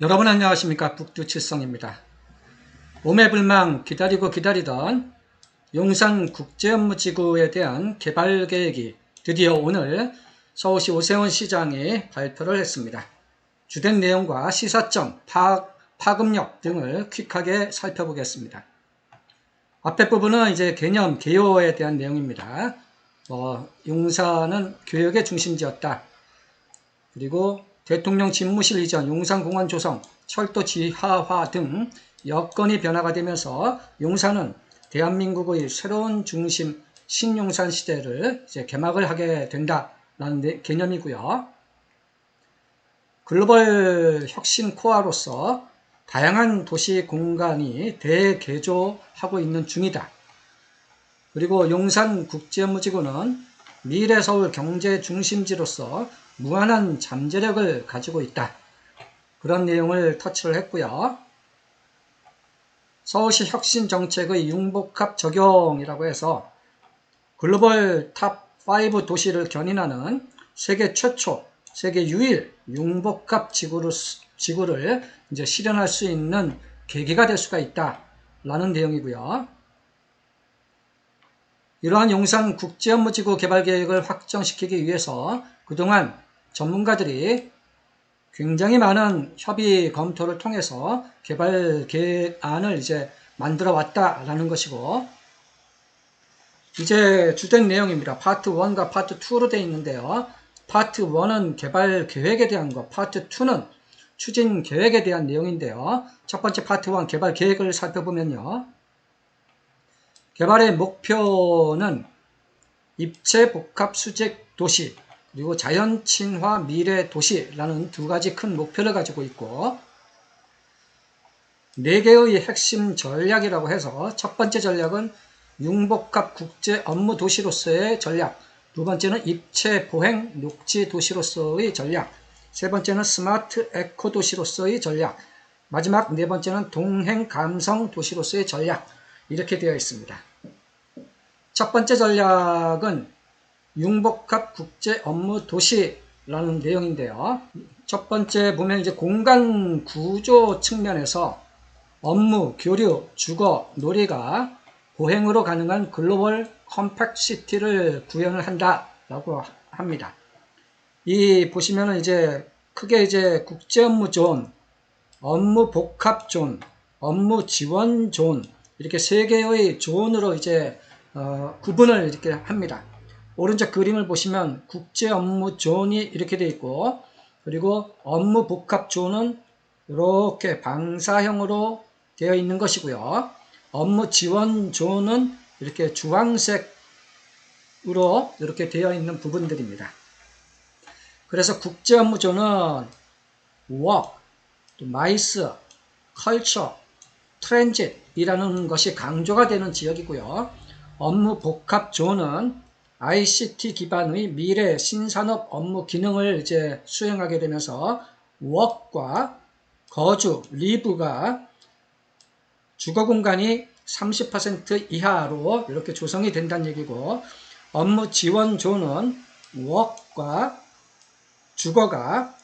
여러분 안녕하십니까. 북두칠성입니다. 오매불망 기다리고 기다리던 용산국제업무지구에 대한 개발 계획이 드디어 오늘 서울시 오세훈 시장이 발표를 했습니다. 주된 내용과 시사점, 파급력 등을 퀵하게 살펴보겠습니다. 앞에 부분은 이제 개념, 개요에 대한 내용입니다. 용산은 교역의 중심지였다. 그리고 대통령 집무실 이전, 용산공원 조성, 철도 지하화 등 여건이 변화가 되면서 용산은 대한민국의 새로운 중심 신용산 시대를 이제 개막을 하게 된다라는 개념이고요. 글로벌 혁신 코어로서 다양한 도시 공간이 대개조하고 있는 중이다. 그리고 용산국제업무지구는 미래 서울 경제 중심지로서 무한한 잠재력을 가지고 있다. 그런 내용을 터치를 했고요. 서울시 혁신정책의 융복합 적용이라고 해서 글로벌 탑5 도시를 견인하는 세계 최초, 세계 유일 융복합 지구를 이제 실현할 수 있는 계기가 될 수가 있다라는 내용이고요. 이러한 용산국제업무지구 개발계획을 확정시키기 위해서 그동안 전문가들이 굉장히 많은 협의 검토를 통해서 개발 계획안을 이제 만들어 왔다라는 것이고, 이제 주된 내용입니다. 파트 1과 파트 2로 되어 있는데요. 파트 1은 개발 계획에 대한 것, 파트 2는 추진 계획에 대한 내용인데요. 첫 번째 파트 1 개발 계획을 살펴보면요. 개발의 목표는 입체 복합 수직 도시, 그리고 자연 친화 미래 도시라는 두 가지 큰 목표를 가지고 있고, 4개의 핵심 전략이라고 해서 첫 번째 전략은 융복합 국제 업무 도시로서의 전략, 두 번째는 입체 보행 녹지 도시로서의 전략, 세 번째는 스마트 에코 도시로서의 전략, 마지막 네 번째는 동행 감성 도시로서의 전략, 이렇게 되어 있습니다. 첫 번째 전략은 융복합 국제 업무 도시라는 내용인데요. 첫 번째 보면 이제 공간 구조 측면에서 업무, 교류, 주거, 놀이가 보행으로 가능한 글로벌 컴팩트 시티를 구현을 한다라고 합니다. 이 보시면은 이제 크게 이제 국제 업무 존, 업무 복합 존, 업무 지원 존, 이렇게 세 개의 존으로 이제 구분을 이렇게 합니다. 오른쪽 그림을 보시면 국제 업무 존이 이렇게 되어 있고, 그리고 업무 복합 존은 이렇게 방사형으로 되어 있는 것이고요. 업무 지원 존은 이렇게 주황색으로 이렇게 되어 있는 부분들입니다. 그래서 국제 업무 존은 work, MICE, culture, transit 이라는 것이 강조가 되는 지역이고요. 업무 복합 존은 ICT 기반의 미래 신산업 업무 기능을 이제 수행하게 되면서 work과 거주, live가 주거 공간이 30% 이하로 이렇게 조성이 된다는 얘기고, 업무 지원 존은 work과 주거가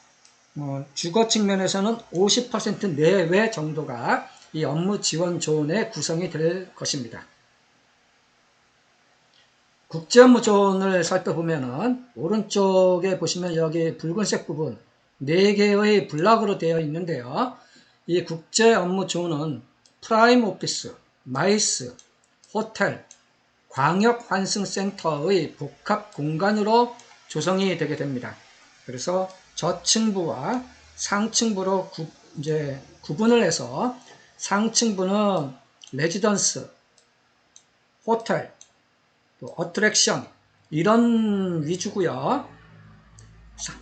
주거 측면에서는 50% 내외 정도가 이 업무 지원 존의 구성이 될 것입니다. 국제 업무 존을 살펴보면은 오른쪽에 보시면 여기 붉은색 부분 4개의 블럭으로 되어 있는데요. 이 국제 업무 존은 프라임 오피스, 마이스, 호텔, 광역 환승센터의 복합 공간으로 조성이 되게 됩니다. 그래서 저층부와 상층부로 이제 구분을 해서 상층부는 레지던스, 호텔, 또 어트랙션 이런 위주고요.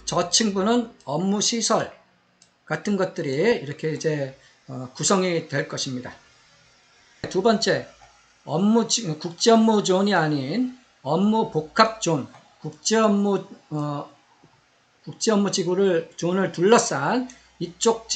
저층부는 업무 시설 같은 것들이 이렇게 이제 구성이 될 것입니다. 두 번째, 국제 업무 존이 아닌 업무 복합 존, 국제 업무 존을 둘러싼 이쪽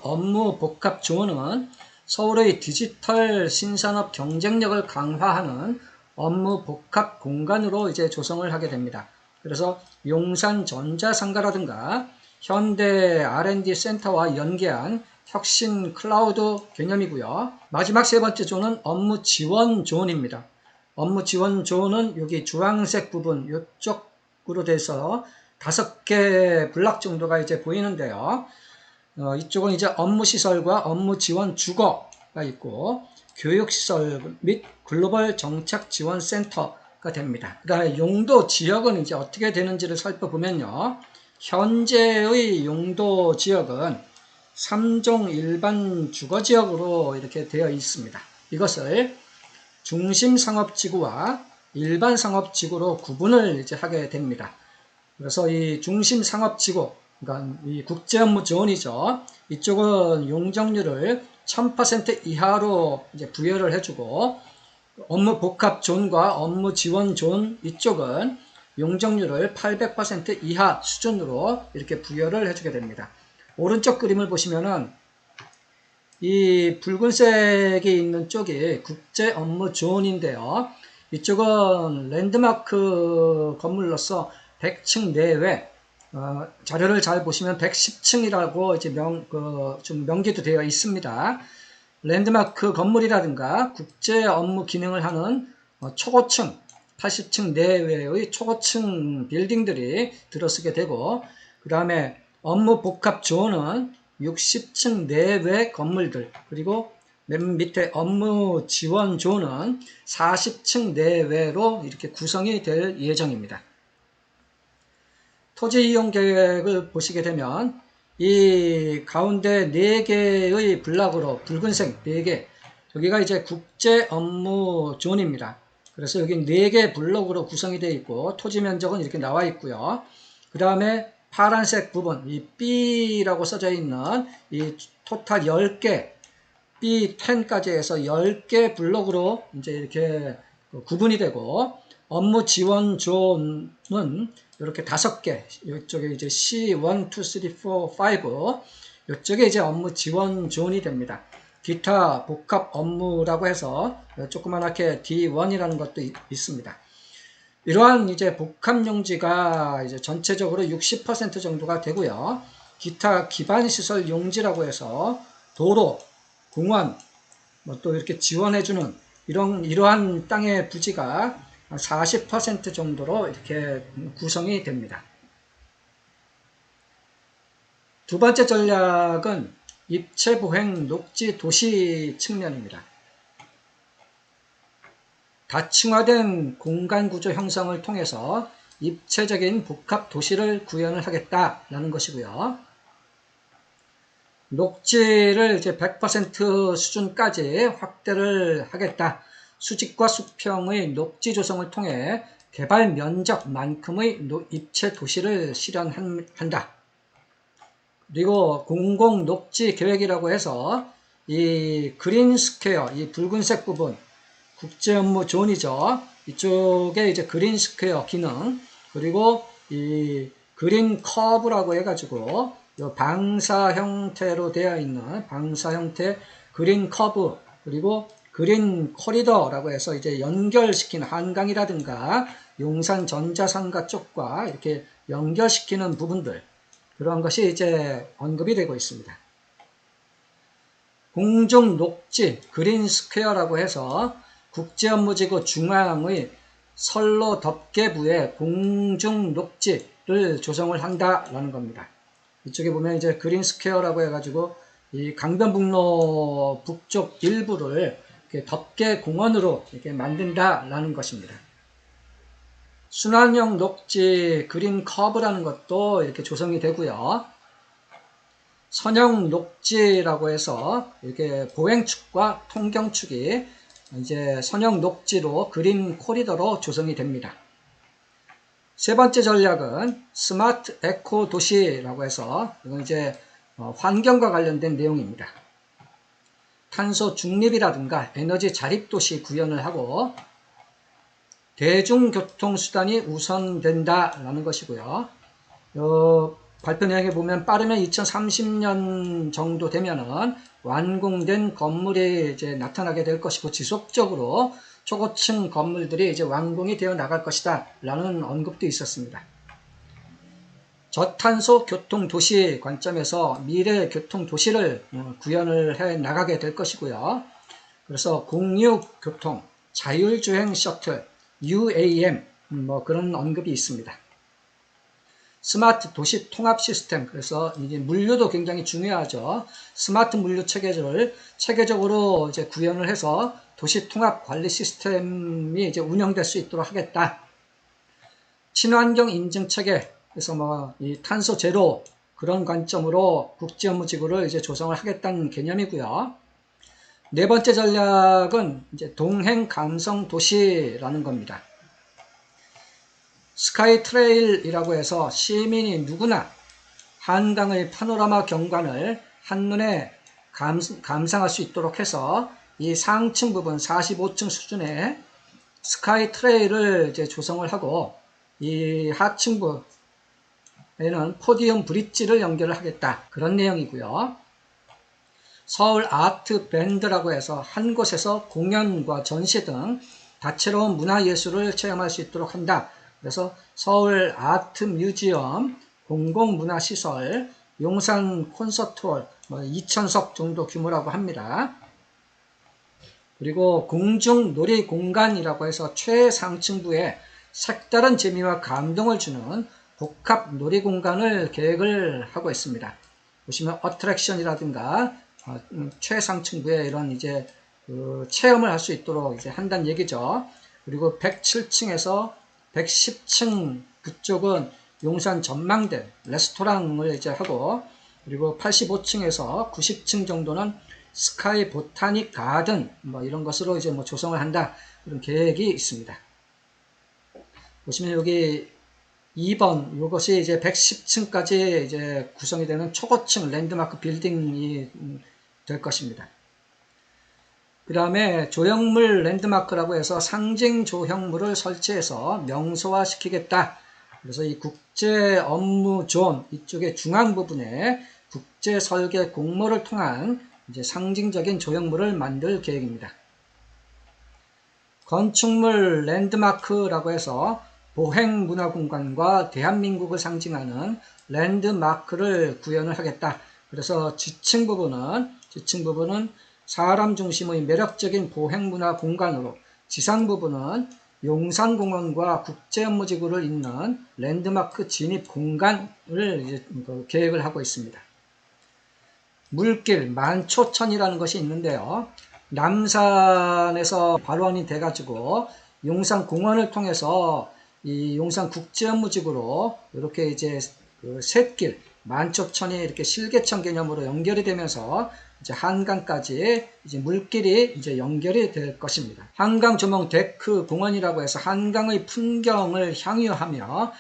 업무 복합 존은 서울의 디지털 신산업 경쟁력을 강화하는 업무 복합 공간으로 이제 조성을 하게 됩니다. 그래서 용산 전자상가라든가 현대 R&D 센터와 연계한 혁신 클라우드 개념이고요. 마지막 세 번째 존은 업무 지원 존입니다. 업무 지원 존은 여기 주황색 부분 이쪽으로 돼서 5개 블락 정도가 이제 보이는데요. 이쪽은 이제 업무 시설과 업무 지원 주거가 있고 교육시설 및 글로벌 정책 지원 센터가 됩니다. 그 다음에 용도 지역은 이제 어떻게 되는지를 살펴보면요. 현재의 용도 지역은 3종 일반 주거지역으로 이렇게 되어 있습니다. 이것을 중심상업지구와 일반상업지구로 구분을 이제 하게 됩니다. 그래서 이 중심상업지구, 그러니까 이 국제업무존이죠. 이쪽은 용적률을 1000% 이하로 이제 부여를 해주고, 업무 복합존과 업무 지원존 이쪽은 용적률을 800% 이하 수준으로 이렇게 부여를 해주게 됩니다. 오른쪽 그림을 보시면은 이 붉은색이 있는 쪽이 국제업무존인데요. 이쪽은 랜드마크 건물로서 100층 내외, 자료를 잘 보시면 110층이라고 이제 좀 명기도 되어 있습니다. 랜드마크 건물이라든가 국제 업무 기능을 하는 초고층, 80층 내외의 초고층 빌딩들이 들어서게 되고, 그 다음에 업무 복합 존은 60층 내외 건물들, 그리고 맨 밑에 업무 지원 존은 40층 내외로 이렇게 구성이 될 예정입니다. 토지 이용 계획을 보시게 되면 이 가운데 4개의 블락으로 붉은색 4개, 여기가 이제 국제 업무 존입니다. 그래서 여기 4개 블록으로 구성이 되어 있고 토지 면적은 이렇게 나와 있고요. 그 다음에 파란색 부분, 이 B라고 써져 있는 이 토탈 10개, B10까지 해서 10개 블록으로 이제 이렇게 구분이 되고, 업무 지원 존은 이렇게 5개, 이쪽에 이제 C1, 2, 3, 4, 5, 이쪽에 이제 업무 지원 존이 됩니다. 기타 복합 업무라고 해서 조그맣게 D1이라는 것도 있습니다. 이러한 이제 복합 용지가 이제 전체적으로 60% 정도가 되고요. 기타 기반 시설 용지라고 해서 도로, 공원, 또 이렇게 지원해주는 이러한 땅의 부지가 40% 정도로 이렇게 구성이 됩니다. 두 번째 전략은 입체 보행 녹지 도시 측면입니다. 다층화된 공간 구조 형성을 통해서 입체적인 복합 도시를 구현을 하겠다라는 것이고요. 녹지를 이제 100% 수준까지 확대를 하겠다. 수직과 수평의 녹지 조성을 통해 개발 면적만큼의 입체 도시를 실현한다. 그리고 공공 녹지 계획이라고 해서 이 그린 스퀘어, 이 붉은색 부분, 국제 업무 존이죠. 이쪽에 이제 그린 스퀘어 기능, 그리고 이 그린 커브라고 해가지고 방사 형태로 되어 있는 방사 형태 그린 커브, 그리고 그린 코리더라고 해서 이제 연결시키는 한강이라든가 용산 전자상가 쪽과 이렇게 연결시키는 부분들, 그런 것이 이제 언급이 되고 있습니다. 공중 녹지 그린 스퀘어라고 해서 국제업무지구 중앙의 선로 덮개부에 공중 녹지를 조성을 한다라는 겁니다. 이쪽에 보면 이제 그린 스퀘어라고 해가지고 이 강변북로 북쪽 일부를 이렇게 덮개 공원으로 이렇게 만든다라는 것입니다. 순환형 녹지 그린 커브라는 것도 이렇게 조성이 되고요. 선형 녹지라고 해서 이렇게 보행축과 통경축이 이제 선형 녹지로 그린 코리더로 조성이 됩니다. 세 번째 전략은 스마트 에코 도시라고 해서 이건 이제 환경과 관련된 내용입니다. 탄소 중립이라든가 에너지 자립 도시 구현을 하고 대중교통수단이 우선된다라는 것이고요. 발표 내용에 보면 빠르면 2030년 정도 되면은 완공된 건물이 이제 나타나게 될 것이고 지속적으로 초고층 건물들이 이제 완공이 되어 나갈 것이다 라는 언급도 있었습니다. 저탄소 교통도시 관점에서 미래 교통도시를 구현을 해 나가게 될 것이고요. 그래서 공유교통, 자율주행 셔틀, UAM 뭐 그런 언급이 있습니다. 스마트 도시 통합 시스템, 그래서 이제 물류도 굉장히 중요하죠. 스마트 물류 체계를 체계적으로 이제 구현을 해서 도시 통합 관리 시스템이 이제 운영될 수 있도록 하겠다. 친환경 인증 체계, 그래서 뭐 이 탄소 제로 그런 관점으로 국제업무지구를 이제 조성을 하겠다는 개념이고요. 네 번째 전략은 이제 동행 감성 도시라는 겁니다. 스카이 트레일이라고 해서 시민이 누구나 한강의 파노라마 경관을 한눈에 감상할 수 있도록 해서 이 상층 부분 45층 수준의 스카이 트레일을 이제 조성을 하고 이 하층부에는 포디움 브릿지를 연결을 하겠다. 그런 내용이고요. 서울 아트 밴드라고 해서 한 곳에서 공연과 전시 등 다채로운 문화예술을 체험할 수 있도록 한다. 그래서 서울 아트 뮤지엄, 공공문화시설, 용산 콘서트홀 2,000석 정도 규모라고 합니다. 그리고 공중놀이공간이라고 해서 최상층부에 색다른 재미와 감동을 주는 복합 놀이공간을 계획을 하고 있습니다. 보시면 어트랙션이라든가 최상층부에 이런 이제 체험을 할 수 있도록 이제 한다는 얘기죠. 그리고 107층에서 110층 그쪽은 용산 전망대 레스토랑을 이제 하고, 그리고 85층에서 90층 정도는 스카이 보타닉 가든 뭐 이런 것으로 이제 뭐 조성을 한다, 그런 계획이 있습니다. 보시면 여기 2번 이것이 이제 110층까지 이제 구성이 되는 초고층 랜드마크 빌딩이 될 것입니다. 그 다음에 조형물 랜드마크라고 해서 상징 조형물을 설치해서 명소화시키겠다. 그래서 이 국제 업무 존 이쪽의 중앙 부분에 국제 설계 공모를 통한 이제 상징적인 조형물을 만들 계획입니다. 건축물 랜드마크라고 해서 보행문화공간과 대한민국을 상징하는 랜드마크를 구현을 하겠다. 그래서 지층 부분은 사람 중심의 매력적인 보행문화 공간으로, 지상 부분은 용산공원과 국제업무지구를 잇는 랜드마크 진입 공간을 이제 계획을 하고 있습니다. 물길 만초천이라는 것이 있는데요. 남산에서 발원이 돼가지고 용산공원을 통해서 이 용산국제업무지구로 이렇게 이제 그 샛길 만초천이 이렇게 실개천 개념으로 연결이 되면서 이제 한강까지 이제 물길이 이제 연결이 될 것입니다. 한강 조명 데크 공원이라고 해서 한강의 풍경을 향유하며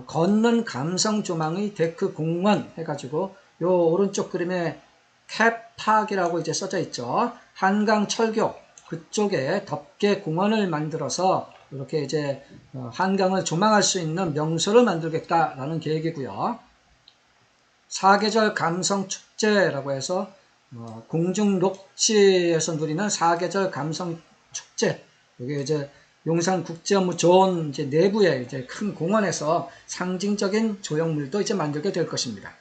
걷는 감성 조망의 데크 공원 해가지고 요 오른쪽 그림에 캡팍이라고 이제 써져 있죠. 한강 철교 그쪽에 덮개 공원을 만들어서 이렇게 이제 한강을 조망할 수 있는 명소를 만들겠다라는 계획이고요. 사계절 감성 축제라고 해서 공중 녹지에서 누리는 사계절 감성 축제. 이게 이제 용산 국제업무 존 이제 내부에 이제 큰 공원에서 상징적인 조형물도 이제 만들게 될 것입니다.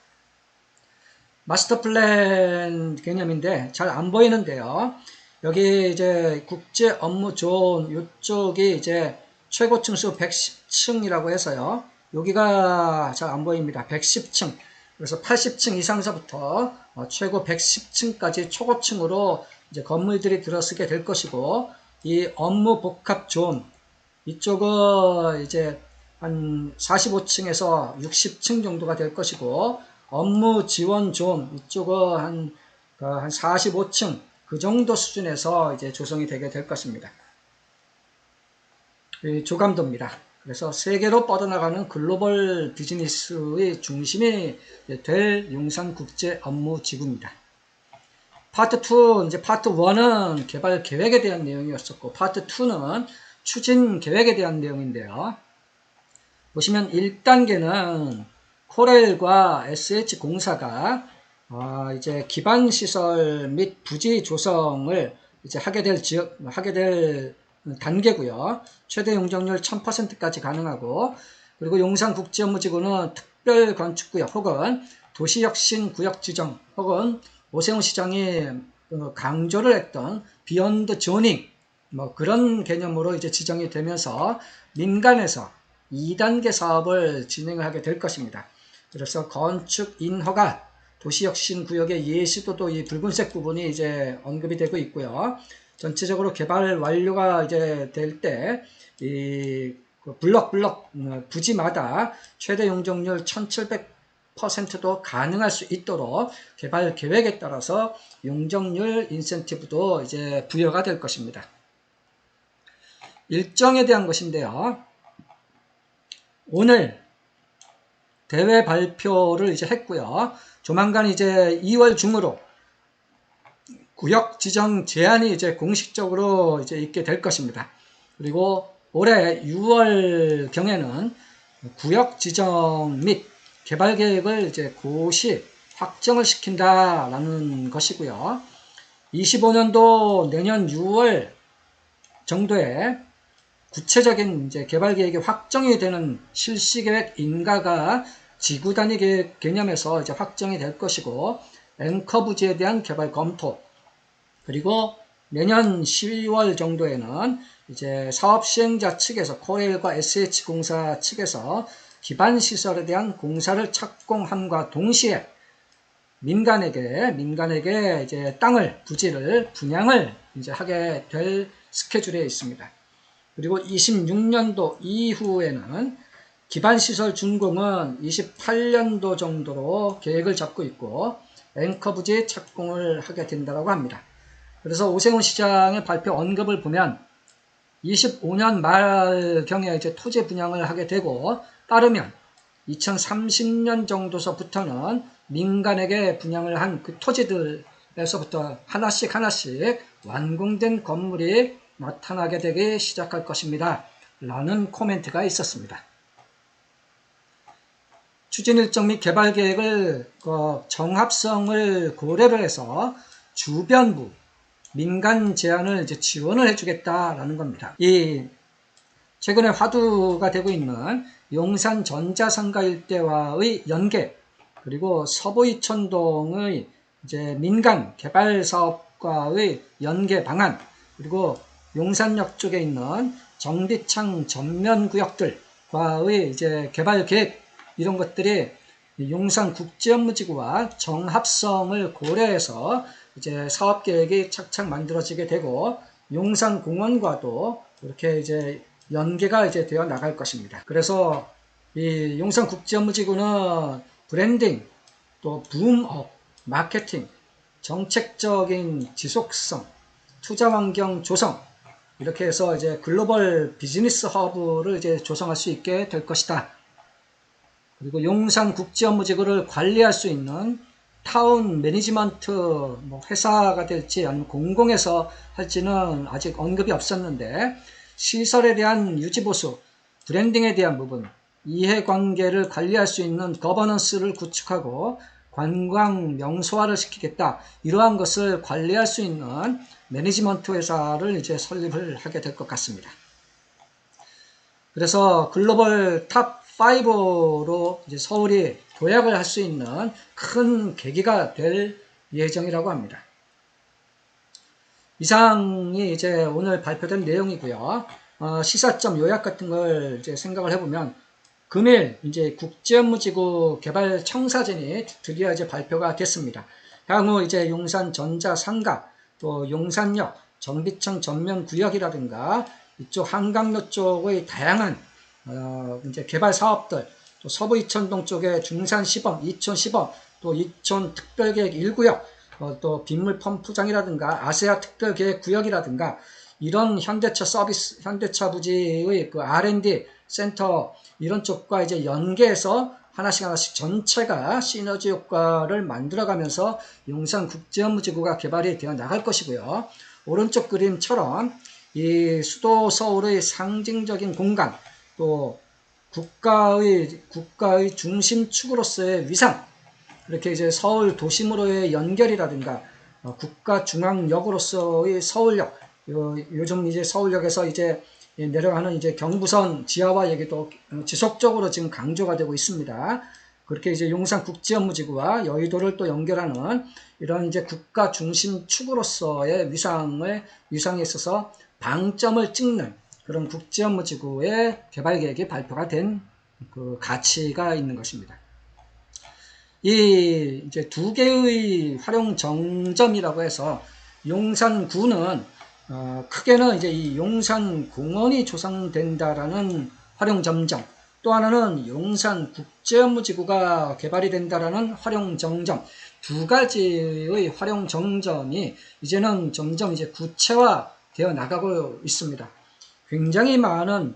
마스터 플랜 개념인데 잘 안 보이는데요. 여기 이제 국제 업무 존 이쪽이 이제 최고 층수 110층이라고 해서요. 여기가 잘 안 보입니다. 110층. 그래서 80층 이상서부터 최고 110층까지 초고층으로 이제 건물들이 들어서게 될 것이고, 이 업무 복합 존 이쪽은 이제 한 45층에서 60층 정도가 될 것이고, 업무 지원 존 이쪽은 한 45층 그 정도 수준에서 이제 조성이 되게 될 것입니다. 조감도입니다. 그래서 세계로 뻗어나가는 글로벌 비즈니스의 중심이 될 용산국제업무지구입니다. 파트 2, 이제 파트 1은 개발 계획에 대한 내용이었었고, 파트 2는 추진 계획에 대한 내용인데요. 보시면 1단계는 코렐과 SH공사가 이제 기반 시설 및 부지 조성을 이제 하게 될 단계고요. 최대 용적률 1000%까지 가능하고, 그리고 용산국제업무지구는 특별건축구역 혹은 도시혁신구역 지정 혹은 오세훈 시장이 강조를 했던 비욘드 조닝 뭐 그런 개념으로 이제 지정이 되면서 민간에서 2단계 사업을 진행을 하게 될 것입니다. 그래서 건축 인허가 도시혁신구역의 예시도도 이 붉은색 부분이 이제 언급이 되고 있고요. 전체적으로 개발 완료가 이제 될 때 이 블럭 부지마다 최대 용적률 1700%도 가능할 수 있도록 개발 계획에 따라서 용적률 인센티브도 이제 부여가 될 것입니다. 일정에 대한 것인데요. 오늘 대회 발표를 이제 했고요. 조만간 이제 2월 중으로 구역 지정 제한이 이제 공식적으로 이제 있게 될 것입니다. 그리고 올해 6월 경에는 구역 지정 및 개발 계획을 이제 고시 확정을 시킨다라는 것이고요. 25년도 내년 6월 정도에 구체적인 이제 개발 계획이 확정이 되는 실시 계획 인가가 지구 단위 계획 개념에서 이제 확정이 될 것이고, 앵커 부지에 대한 개발 검토, 그리고 내년 12월 정도에는 이제 사업 시행자 측에서 코레일과 SH공사 측에서 기반 시설에 대한 공사를 착공함과 동시에 민간에게 이제 땅을 부지를 분양을 이제 하게 될 스케줄에 있습니다. 그리고 26년도 이후에는 기반시설 준공은 28년도 정도로 계획을 잡고 있고 앵커 부지 착공을 하게 된다고 합니다. 그래서 오세훈 시장의 발표 언급을 보면 25년 말경에 이제 토지 분양을 하게 되고 따르면 2030년 정도서부터는 민간에게 분양을 한 그 토지들에서부터 하나씩 완공된 건물이 나타나게 되기 시작할 것입니다. 라는 코멘트가 있었습니다. 추진 일정 및 개발 계획을 정합성을 고려를 해서 주변부 민간 제안을 이제 지원을 해주겠다라는 겁니다. 이 최근에 화두가 되고 있는 용산 전자상가 일대와의 연계, 그리고 서부 이천동의 이제 민간 개발 사업과의 연계 방안, 그리고 용산역 쪽에 있는 정비창 전면 구역들과의 이제 개발 계획, 이런 것들이 용산국제업무지구와 정합성을 고려해서 이제 사업 계획이 착착 만들어지게 되고 용산공원과도 이렇게 이제 연계가 이제 되어 나갈 것입니다. 그래서 이 용산국제업무지구는 브랜딩, 또 붐업, 마케팅, 정책적인 지속성, 투자 환경 조성, 이렇게 해서 이제 글로벌 비즈니스 허브를 이제 조성할 수 있게 될 것이다. 그리고 용산국제업무지구를 관리할 수 있는 타운 매니지먼트 회사가 될지 아니면 공공에서 할지는 아직 언급이 없었는데, 시설에 대한 유지보수, 브랜딩에 대한 부분, 이해관계를 관리할 수 있는 거버넌스를 구축하고 관광 명소화를 시키겠다. 이러한 것을 관리할 수 있는 매니지먼트 회사를 이제 설립을 하게 될 것 같습니다. 그래서 글로벌 탑 5로 이제 서울이 도약을 할 수 있는 큰 계기가 될 예정이라고 합니다. 이상이 이제 오늘 발표된 내용이고요. 시사점 요약 같은 걸 이제 생각을 해보면, 금일 이제 국제업무지구 개발 청사진이 드디어 이제 발표가 됐습니다. 향후 이제 용산 전자상가, 또 용산역, 정비청 전면 구역이라든가 이쪽 한강로 쪽의 다양한 이제 개발 사업들, 또 서부 이천동 쪽에 중산 시범, 이촌 시범, 또 이촌 특별계획 1구역, 또 빗물 펌프장이라든가 아세아 특별계획 구역이라든가 이런 현대차 서비스, 현대차 부지의 그 R&D 센터 이런 쪽과 이제 연계해서 하나씩 전체가 시너지 효과를 만들어가면서 용산국제업무지구가 개발이 되어 나갈 것이고요. 오른쪽 그림처럼 이 수도 서울의 상징적인 공간, 또 국가의 중심축으로서의 위상, 이렇게 이제 서울 도심으로의 연결이라든가 국가중앙역으로서의 서울역, 요즘 이제 서울역에서 이제 내려가는 이제 경부선 지하화 얘기도 지속적으로 지금 강조가 되고 있습니다. 그렇게 이제 용산국제업무지구와 여의도를 또 연결하는 이런 이제 국가 중심 축으로서의 위상에 있어서 방점을 찍는 그런 국제업무지구의 개발 계획이 발표가 된 그 가치가 있는 것입니다. 이 이제 두 개의 활용 정점이라고 해서 용산구는 크게는 이제 이 용산공원이 조성된다라는 활용 점점, 또 하나는 용산국제업무지구가 개발이 된다라는 활용 정점, 두 가지의 활용 정점이 이제는 점점 이제 구체화되어 나가고 있습니다. 굉장히 많은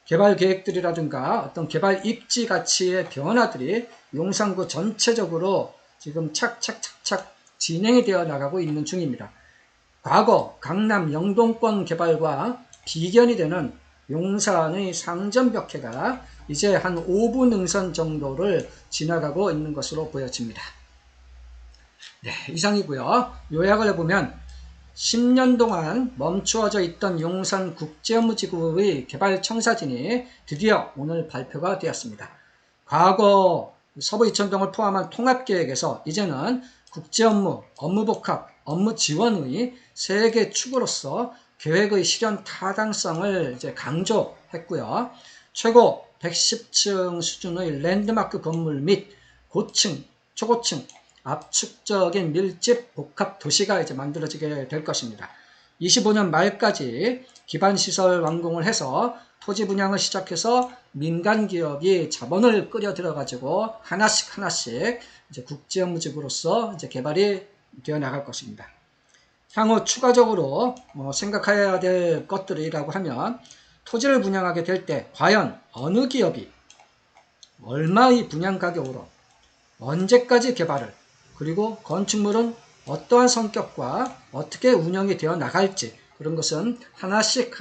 개발 계획들이라든가 어떤 개발 입지 가치의 변화들이 용산구 전체적으로 지금 착착착착 진행이 되어 나가고 있는 중입니다. 과거 강남 영동권 개발과 비견이 되는 용산의 상전벽해가 이제 한 5분 능선 정도를 지나가고 있는 것으로 보여집니다. 네, 이상이고요. 요약을 해보면 10년 동안 멈추어져 있던 용산국제업무지구의 개발 청사진이 드디어 오늘 발표가 되었습니다. 과거 서부 이천동을 포함한 통합계획에서 이제는 국제업무, 업무복합, 업무지원의 세 개 축으로서 계획의 실현 타당성을 이제 강조했고요. 최고 110층 수준의 랜드마크 건물 및 고층, 초고층, 압축적인 밀집 복합 도시가 이제 만들어지게 될 것입니다. 25년 말까지 기반시설 완공을 해서 토지 분양을 시작해서 민간 기업이 자본을 끌어 들어가지고 하나씩 이제 국제업무지구로서 이제 개발이 되어 나갈 것입니다. 향후 추가적으로 생각해야 될 것들이라고 하면 토지를 분양하게 될 때 과연 어느 기업이 얼마의 분양 가격으로 언제까지 개발을, 그리고 건축물은 어떠한 성격과 어떻게 운영이 되어 나갈지, 그런 것은 하나씩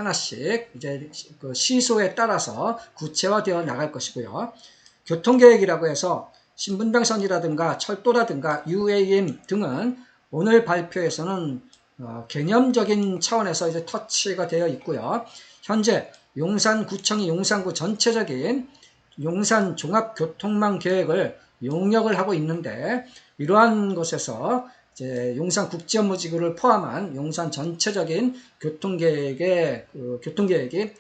이제 그 시소에 따라서 구체화되어 나갈 것이고요. 교통계획이라고 해서 신분당선이라든가 철도라든가 UAM 등은 오늘 발표에서는 개념적인 차원에서 이제 터치가 되어 있고요. 현재 용산구청이 용산구 전체적인 용산 종합교통망 계획을 용역을 하고 있는데, 이러한 것에서 이제 용산국제업무지구를 포함한 용산 전체적인 교통계획이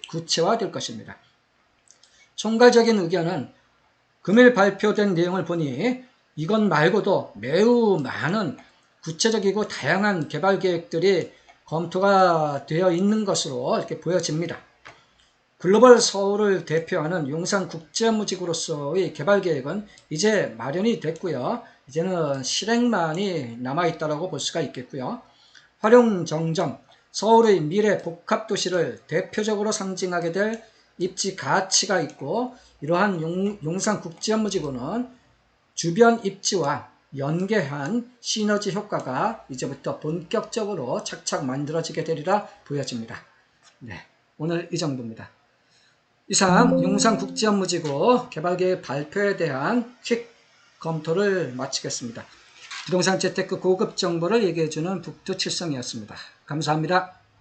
구체화될 것입니다. 총괄적인 의견은 금일 발표된 내용을 보니 이것 말고도 매우 많은 구체적이고 다양한 개발 계획들이 검토가 되어 있는 것으로 이렇게 보여집니다. 글로벌 서울을 대표하는 용산국제업무지구로서의 개발 계획은 이제 마련이 됐고요. 이제는 실행만이 남아있다고 볼 수가 있겠고요. 활용 정점, 서울의 미래 복합도시를 대표적으로 상징하게 될 입지 가치가 있고, 이러한 용산국제업무지구는 주변 입지와 연계한 시너지 효과가 이제부터 본격적으로 착착 만들어지게 되리라 보여집니다. 네, 오늘 이 정도입니다. 이상 용산국제업무지구 개발계획 발표에 대한 퀵 검토를 마치겠습니다. 부동산 재테크 고급 정보를 얘기해주는 북두칠성이었습니다. 감사합니다.